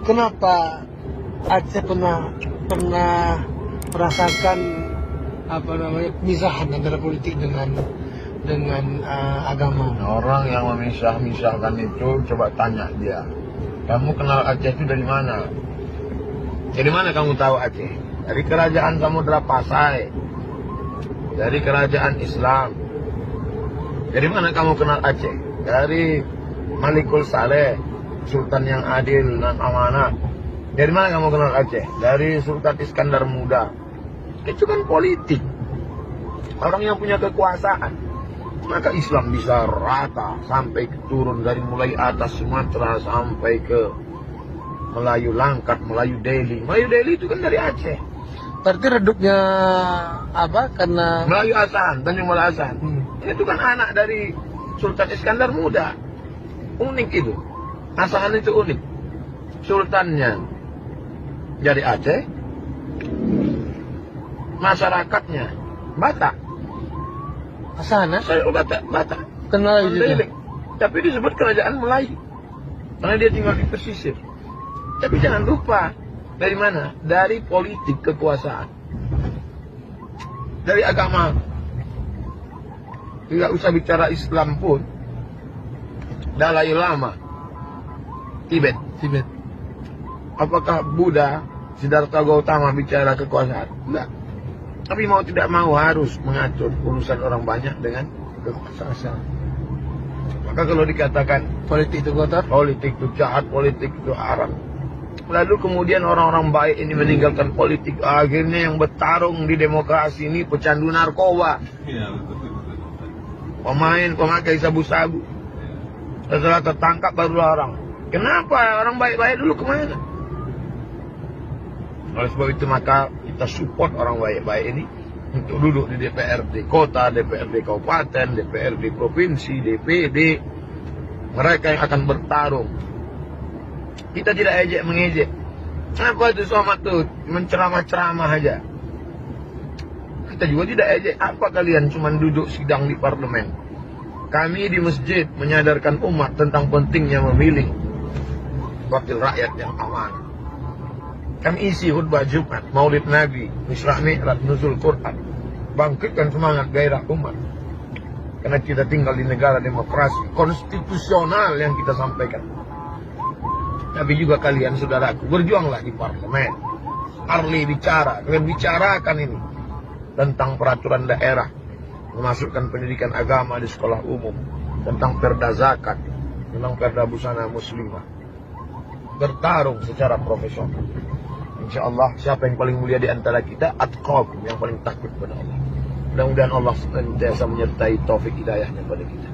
kenapa Aceh pernah merasakan pemisahan antara politik dengan agama? Orang yang memisah-misahkan itu coba tanya dia. Kamu kenal Aceh itu dari mana? Dari mana kamu tahu Aceh? Dari kerajaan Samudra Pasai, dari kerajaan Islam. Dari mana kamu kenal Aceh? Dari Malikul Saleh, Sultan yang adil dan amanah. Dari mana kamu kenal Aceh? Dari Sultan Iskandar Muda. Itu kan politik. Orang yang punya kekuasaan. Maka Islam bisa rata sampai turun dari mulai atas Sumatera sampai ke Melayu Langkat, Melayu Deli. Melayu Deli itu kan dari Aceh. Berarti redupnya apa? Karena Melayu Hasan, Tanjung Balai Hasan. Itu kan anak dari Sultan Iskandar Muda. Unik itu. Hasan itu unik. Sultannya dari Aceh. Masyarakatnya Batak. sana Saya Batak. kenal Mandailing. juga. Tapi disebut kerajaan Melayu. Karena dia tinggal di pesisir. Tapi jangan lupa, dari mana? Dari politik kekuasaan. Dari agama. Tidak usah bicara Islam pun. Dalai Lama. Tibet. Apakah Buddha, Siddhartha Gautama bicara kekuasaan? Enggak. Tapi mau tidak mau harus mengatur urusan orang banyak dengan kekuasaan. Maka kalau dikatakan Politik itu kotor. politik itu jahat, politik itu haram. Lalu kemudian orang-orang baik ini meninggalkan politik. Akhirnya yang bertarung di demokrasi ini pecandu narkoba. Pemakai sabu-sabu. Setelah tertangkap baru orang. Kenapa orang baik-baik dulu kemana? Oleh sebab itu maka kita support orang baik-baik ini untuk duduk di DPRD kota, DPRD kabupaten, DPRD provinsi, DPD. Mereka yang akan bertarung. Kita tidak ejek mengejek. Kenapa itu Somad tuh menceramah-ceramah aja? Kita juga tidak ejek. Apa kalian cuma duduk sidang di parlemen? Kami di masjid menyadarkan umat tentang pentingnya memilih wakil rakyat yang aman. Kami isi khutbah Jumat, Maulid Nabi, Isra Mi'raj, Nuzul Quran. Bangkitkan semangat gairah umat. Karena kita tinggal di negara demokrasi, konstitusional yang kita sampaikan. Tapi juga kalian, saudaraku, berjuanglah di parlemen. Arli bicara, kalian bicarakan ini. Tentang peraturan daerah. Memasukkan pendidikan agama di sekolah umum. Tentang perda zakat. Tentang perda busana muslimah. Bertarung secara profesional. Insya Allah siapa yang paling mulia di antara kita? Atqakum, yang paling takut kepada Allah. Mudah-mudahan Allah senantiasa menyertai taufik hidayahnya pada kita.